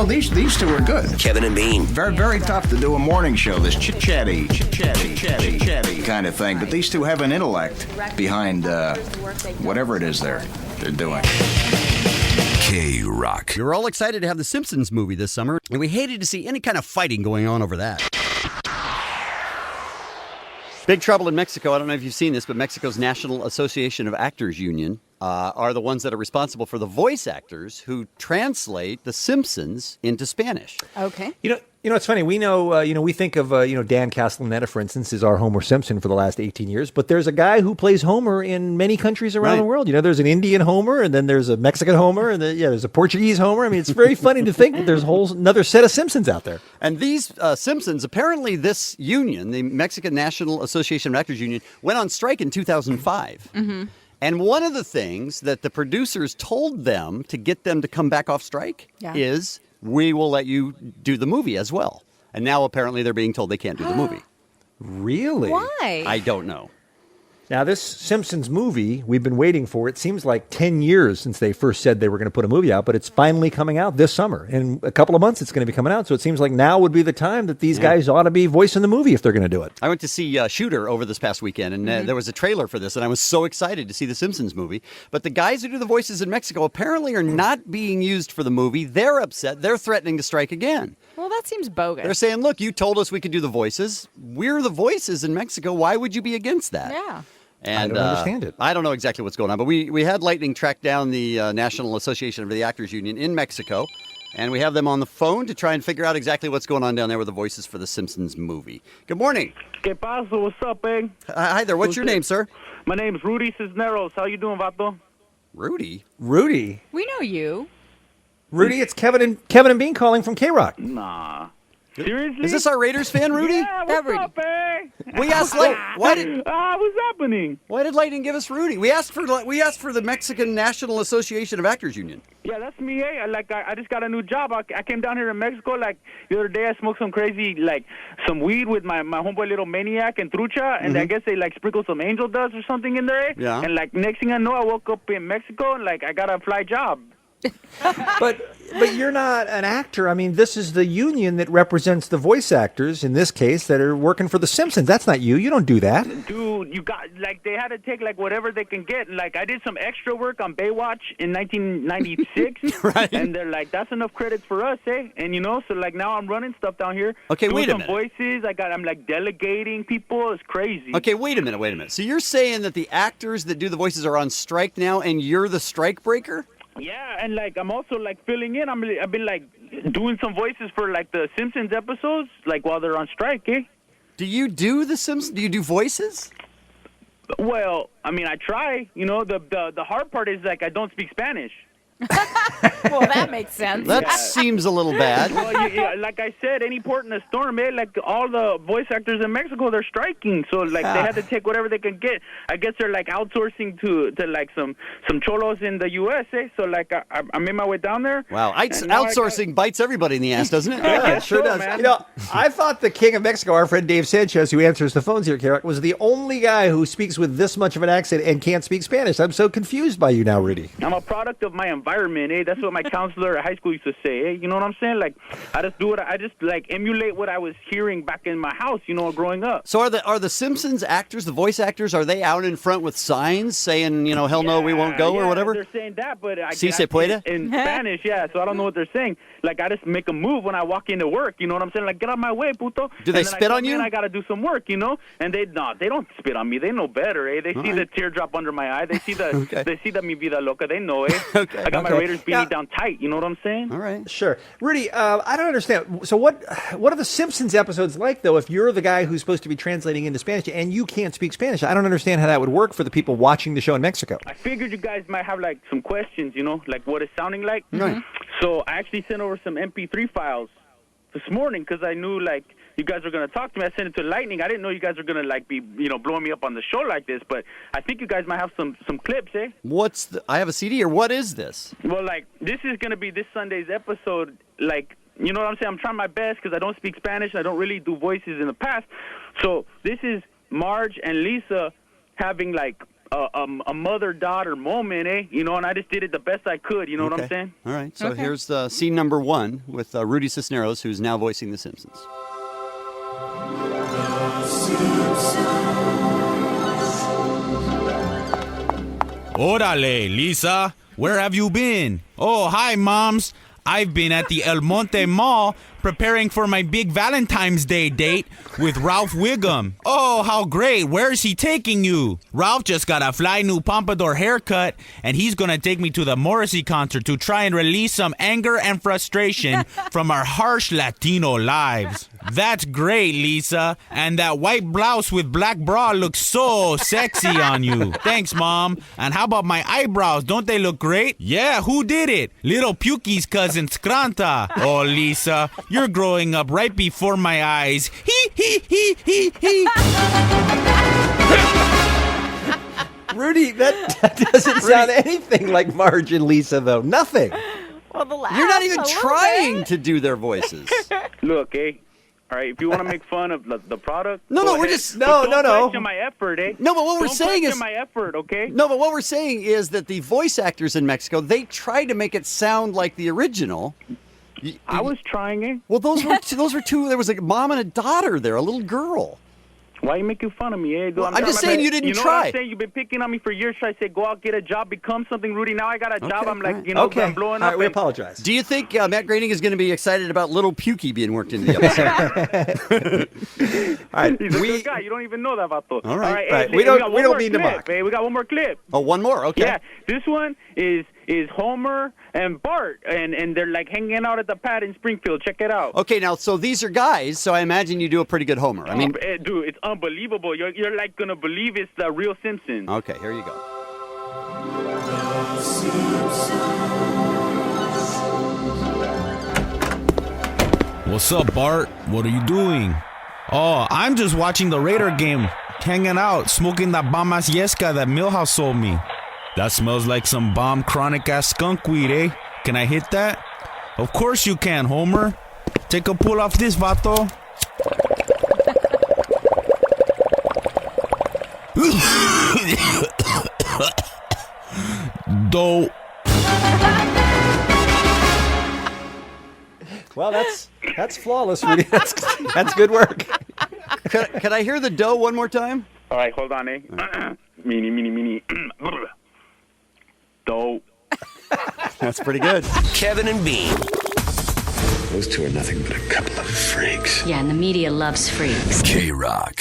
these two are good. Kevin and Bean. Very, very tough to do a morning show, this chit-chatty kind of thing. But these two have an intellect behind whatever it is they're doing. K-Rock. We were all excited to have the Simpsons movie this summer, and we hated to see any kind of fighting going on over that. Big trouble in Mexico. I don't know if you've seen this, but Mexico's National Association of Actors Union are the ones that are responsible for the voice actors who translate The Simpsons into Spanish. Okay. You know, it's funny. We know, we think of, Dan Castellaneta, for instance, is our Homer Simpson for the last 18 years. But there's a guy who plays Homer in many countries around the world. There's an Indian Homer, and then there's a Mexican Homer, and then, there's a Portuguese Homer. I mean, it's very funny to think that there's another set of Simpsons out there. And these Simpsons, apparently this union, the Mexican National Association of Actors Union, went on strike in 2005. Mm-hmm. And one of the things that the producers told them to get them to come back off strike is, we will let you do the movie as well. And now apparently they're being told they can't do the movie. Really? Why? I don't know. Now, this Simpsons movie, we've been waiting for. It seems like 10 years since they first said they were going to put a movie out, but it's finally coming out this summer. In a couple of months, it's going to be coming out. So it seems like now would be the time that these guys ought to be voicing the movie if they're going to do it. I went to see Shooter over this past weekend, and there was a trailer for this, and I was so excited to see the Simpsons movie. But the guys who do the voices in Mexico apparently are not being used for the movie. They're upset. They're threatening to strike again. Well, that seems bogus. They're saying, look, you told us we could do the voices. We're the voices in Mexico. Why would you be against that? Yeah. And, I don't understand it. I don't know exactly what's going on, but we had Lightning track down the National Association of the Actors Union in Mexico, and we have them on the phone to try and figure out exactly what's going on down there with the voices for the Simpsons movie. Good morning. ¿Qué pasa? What's up, eh? Hi there. What's your name, sir? My name's Rudy Cisneros. How you doing, vato? Rudy? Rudy? We know you. Rudy, it's Kevin and Bean calling from K-Rock. Nah. Seriously? Is this our Raiders fan, Rudy? Yeah, what's up, eh? We asked why did what's happening? Why did Lightning give us Rudy? We asked for the Mexican National Association of Actors Union. Yeah, that's me, eh? I just got a new job. I came down here to Mexico, the other day I smoked some crazy, some weed with my homeboy Little Maniac and Trucha, and I guess they, sprinkled some angel dust or something in there, eh? Yeah. And, next thing I know, I woke up in Mexico, and, I got a fly job. But you're not an actor. I mean, this is the union that represents the voice actors, in this case, that are working for The Simpsons. That's not you. You don't do that. Dude, you got, they had to take, whatever they can get. I did some extra work on Baywatch in 1996. Right. And they're that's enough credits for us, eh? And, so, now I'm running stuff down here. Okay, doing wait a some minute. voices. I'm, delegating people. It's crazy. Okay, wait a minute. So you're saying that the actors that do the voices are on strike now, and you're the strike breaker? Yeah, and, I'm also, filling in. I've been, doing some voices for, the Simpsons episodes, while they're on strike, eh? Do you do the Simpsons? Do you do voices? Well, I try. The hard part is, I don't speak Spanish. Well, that makes sense. That seems a little bad. Well, like I said, any port in a storm, eh? All the voice actors in Mexico, they're striking. So, they had to take whatever they can get. I guess they're, outsourcing to some cholos in the U.S., eh? So, I made my way down there. Wow. Outsourcing bites everybody in the ass, doesn't it? Yeah, it sure does. Man. I thought the king of Mexico, our friend Dave Sanchez, who answers the phones here at K-Rock, was the only guy who speaks with this much of an accent and can't speak Spanish. I'm so confused by you now, Rudy. I'm a product of my environment, eh? That's what my counselor at high school used to say, eh? You know what I'm saying? I just do I just emulate what I was hearing back in my house, growing up. So are the Simpsons actors, the voice actors, are they out in front with signs saying, hell no, we won't go or whatever? They're saying that, but Si se puede? In Spanish, yeah. So I don't know what they're saying. I just make a move when I walk into work. You know what I'm saying? Get out of my way, puto. Do they spit on you? I got to do some work, And they don't spit on me. They know better, eh? They see the teardrop under my eye. They see the they see the mi vida loca. They know, eh? Okay. I got my Raiders beanie down tight. You know what I'm saying? All right. Sure. Rudy, I don't understand. So what are the Simpsons episodes like, though, if you're the guy who's supposed to be translating into Spanish and you can't speak Spanish? I don't understand how that would work for the people watching the show in Mexico. I figured you guys might have, some questions, what it's sounding like. Right. So I actually sent over some MP3 files this morning because I knew, you guys were going to talk to me. I sent it to Lightning. I didn't know you guys were going to, be, blowing me up on the show like this, but I think you guys might have some clips, eh? I have a CD, or what is this? Well, this is going to be this Sunday's episode, you know what I'm saying? I'm trying my best because I don't speak Spanish and I don't really do voices in the past. So this is Marge and Lisa having, a mother-daughter moment, eh? You know, and I just did it the best I could. You know what I'm saying? All right. So here's scene number 1 with Rudy Cisneros, who's now voicing The Simpsons. Órale, Lisa. Where have you been? Oh, hi, Moms. I've been at the El Monte Mall preparing for my big Valentine's Day date with Ralph Wiggum. Oh, how great. Where is he taking you? Ralph just got a fly new pompadour haircut, and he's going to take me to the Morrissey concert to try and release some anger and frustration from our harsh Latino lives. That's great, Lisa. And that white blouse with black bra looks so sexy on you. Thanks, Mom. And how about my eyebrows? Don't they look great? Yeah, who did it? Little Pukey's cousin Scranta. Oh, Lisa, you're growing up right before my eyes. He. Rudy, that doesn't sound anything like Marge and Lisa, though. Nothing. Well, the laugh, You're not even a little trying bit. to do their voices. Look, eh? All right, if you want to make fun of the product, No, go no, we're ahead. just- But no. Don't question my effort, eh? No, but what we're Don't saying question is- my effort, okay? No, but what we're saying is that the voice actors in Mexico, they try to make it sound like the original. I was trying it. Well, those were two. There was a mom and a daughter there, a little girl. Why you making fun of me, eh? Well, I'm just saying you didn't you know try. What I'm saying? You've been picking on me for years. Try to say, go out, get a job, become something, Rudy. Now I got a job. Okay, I'm like, all right. you know, Okay. I'm blowing All up. right, we and- apologize. Do you think Matt Groening is going to be excited about Little Pukey being worked into the episode? All right, He's a good guy. You don't even know that, vato. All right. Right. Hey, We don't- got we one don't more mean to clip, mock. eh? We got one more clip. Oh, one more. Okay. Yeah, this one is Homer and Bart, and they're like hanging out at the pad in Springfield. Check it out. Okay. Now, so these are guys. So I imagine you do a pretty good Homer. I mean, Dude, it's unbelievable. You're like gonna believe it's the real Simpsons. okay. Here you go. What's up, Bart? What are you doing? Oh, I'm just watching the Raider game, hanging out, smoking that bomb-ass Yesca that Millhouse sold me. That smells like some bomb chronic-ass skunk weed, eh? Can I hit that? Of course you can, Homer. Take a pull off this, vato. Dope. well, that's flawless, Rudy. That's good work. Could I hear the dough one more time? All right, hold on, eh? Meanie. Dope. That's pretty good. Kevin and Bean. Those two are nothing but a couple of freaks. Yeah, and the media loves freaks. K-Rock.